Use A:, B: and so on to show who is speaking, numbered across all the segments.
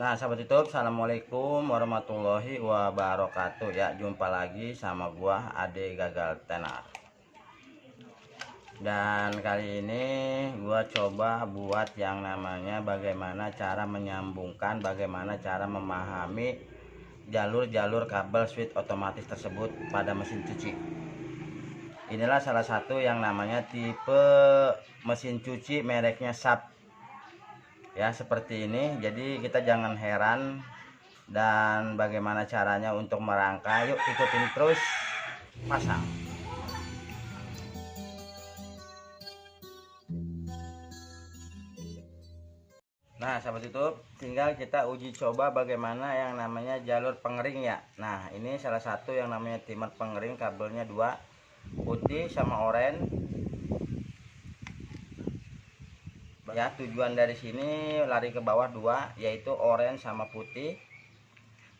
A: Nah, sahabat YouTube, assalamualaikum warahmatullahi wabarakatuh. Ya, jumpa lagi sama gua Ade Gagal Tenar. Dan kali ini gua coba buat yang namanya bagaimana cara menyambungkan, bagaimana cara memahami jalur-jalur kabel switch otomatis tersebut pada mesin cuci. Inilah salah satu yang namanya tipe mesin cuci mereknya Sharp. Ya, seperti ini. Jadi kita jangan heran dan bagaimana caranya untuk merangkai. Yuk ikutin terus, pasang. Nah, sahabat YouTube, tinggal kita uji coba bagaimana yang namanya jalur pengering ya. Nah, ini salah satu yang namanya timer pengering, kabelnya dua, putih sama oranye. Ya, tujuan dari sini lari ke bawah dua, yaitu oranye sama putih.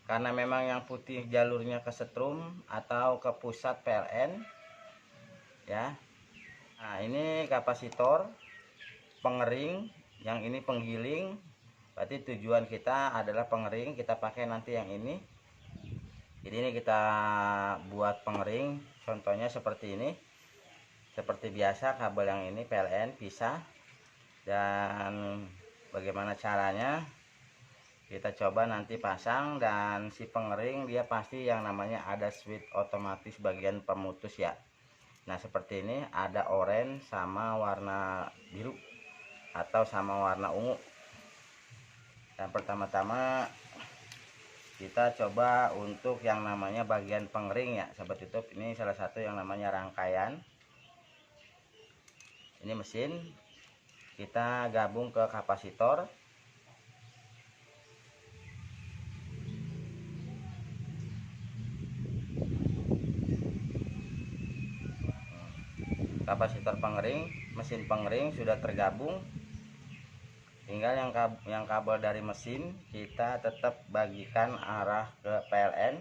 A: Karena memang yang putih jalurnya ke setrum atau ke pusat PLN ya. Nah, ini kapasitor pengering, yang ini penggiling. Berarti tujuan kita adalah pengering, kita pakai nanti yang ini. Jadi ini kita buat pengering, contohnya seperti ini. Seperti biasa kabel yang ini PLN pisah. Dan bagaimana caranya kita coba nanti pasang. Dan si pengering dia pasti yang namanya ada switch otomatis bagian pemutus ya. Nah, seperti ini ada oranye sama warna biru atau sama warna ungu. Dan pertama-tama kita coba untuk yang namanya bagian pengering ya, sahabat YouTube. Ini salah satu yang namanya rangkaian. Ini mesin, kita gabung ke kapasitor. Kapasitor pengering, mesin pengering sudah tergabung. Tinggal yang kabel dari mesin kita tetap bagikan arah ke PLN.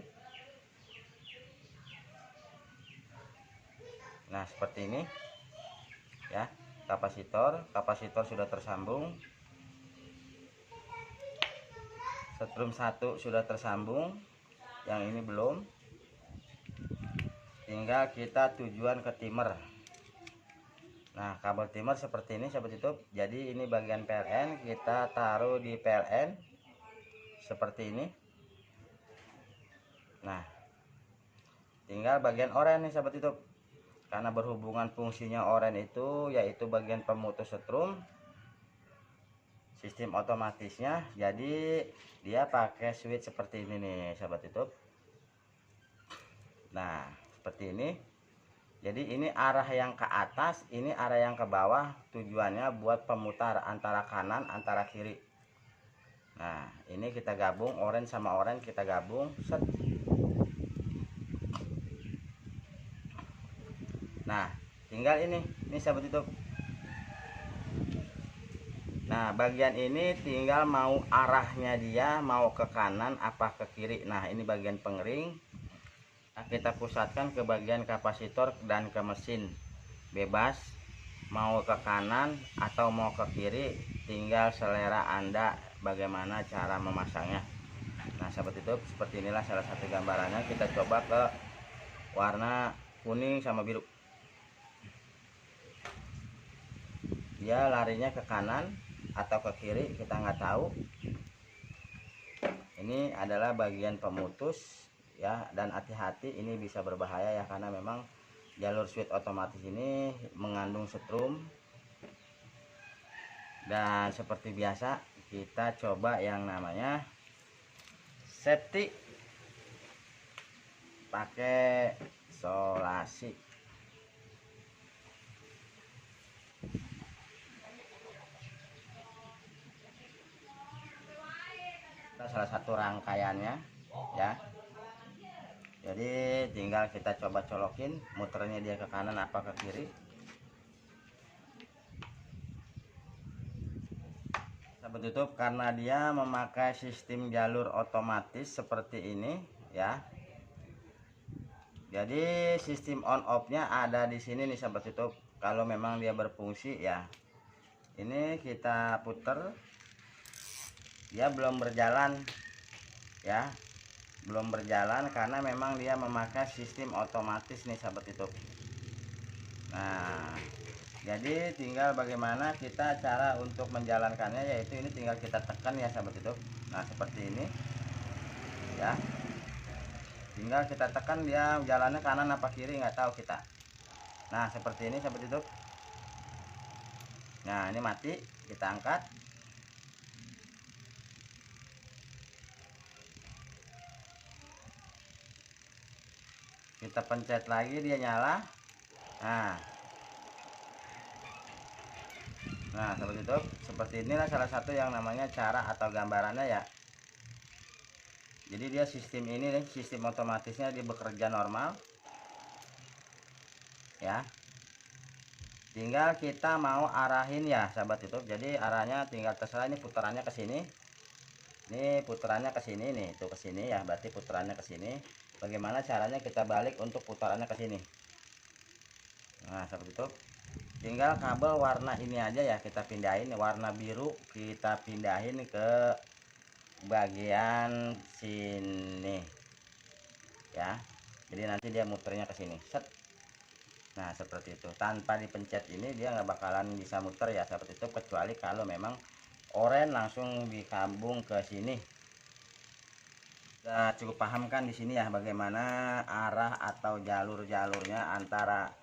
A: Nah, seperti ini ya. Kapasitor sudah tersambung. Setrum 1 sudah tersambung, yang ini belum. Tinggal kita tujuan ke timer. Nah, kabel timer seperti ini, sahabat YouTube. Jadi ini bagian PLN, kita taruh di PLN seperti ini. Nah, tinggal bagian oranye nih, sahabat YouTube. Karena berhubungan fungsinya oranye itu yaitu bagian pemutus setrum sistem otomatisnya, jadi dia pakai switch seperti ini nih, sahabat YouTube. Nah, seperti ini. Jadi ini arah yang ke atas, ini arah yang ke bawah. Tujuannya buat pemutar antara kanan antara kiri. Nah, ini kita gabung oranye sama oranye, kita gabung set. Nah, tinggal ini sahabat YouTube. Nah, bagian ini tinggal mau arahnya dia mau ke kanan apa ke kiri. Nah, ini bagian pengering. Nah, kita pusatkan ke bagian kapasitor dan ke mesin. Bebas mau ke kanan atau mau ke kiri, tinggal selera Anda bagaimana cara memasangnya. Nah, sahabat YouTube, seperti inilah salah satu gambarannya. Kita coba ke warna kuning sama biru. Dia larinya ke kanan atau ke kiri, kita nggak tahu. Ini adalah bagian pemutus ya, dan hati-hati ini bisa berbahaya ya, karena memang jalur switch otomatis ini mengandung setrum. Dan seperti biasa kita coba yang namanya safety pakai solasi. Salah satu rangkaiannya ya. Jadi tinggal kita coba colokin, muternya dia ke kanan apa ke kiri. Sahabat YouTube, karena dia memakai sistem jalur otomatis seperti ini ya. Jadi sistem on off-nya ada di sini nih, sahabat YouTube. Kalau memang dia berfungsi ya. Ini kita puter. dia belum berjalan ya, belum berjalan karena memang dia memakai sistem otomatis nih sahabat YouTube. Nah, jadi tinggal bagaimana kita cara untuk menjalankannya, yaitu ini tinggal kita tekan ya sahabat YouTube. Nah, seperti ini ya, tinggal kita tekan, dia jalannya kanan apa kiri nggak tahu kita. Nah, seperti ini sahabat YouTube. Nah, ini mati, kita angkat. Kita pencet lagi, dia nyala. Nah seperti itu. Seperti inilah salah satu yang namanya cara atau gambarannya ya. Jadi dia sistem ini nih, sistem otomatisnya dia bekerja normal ya. Tinggal kita mau arahin ya sahabat YouTube. Jadi arahnya tinggal terserah, ini putarannya ke sini. Ini putarannya ke sini nih, itu ke sini ya, berarti putarannya ke sini. Bagaimana caranya kita balik untuk putarannya ke sini? Nah, seperti itu. Tinggal kabel warna ini aja ya kita pindahin, warna biru kita pindahin ke bagian sini ya. Jadi nanti dia muternya ke sini. Set. Nah, seperti itu. Tanpa dipencet ini dia nggak bakalan bisa muter ya seperti itu, kecuali kalau memang oren langsung dikambung ke sini. Kita cukup paham kan di sini ya bagaimana arah atau jalur-jalurnya antara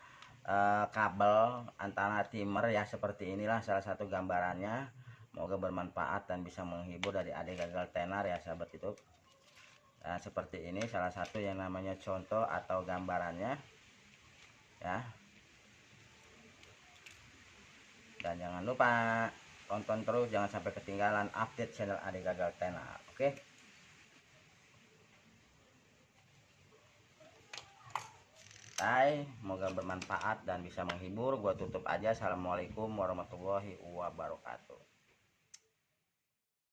A: kabel antara timer ya. Seperti inilah salah satu gambarannya. Semoga bermanfaat dan bisa menghibur dari adik gagal tenar ya sahabat itu. Nah, seperti ini salah satu yang namanya contoh atau gambarannya ya. Dan jangan lupa tonton terus, jangan sampai ketinggalan update channel adik gagal tenar. Oke. Semoga bermanfaat dan bisa menghibur. Gua tutup aja. Assalamualaikum warahmatullahi wabarakatuh.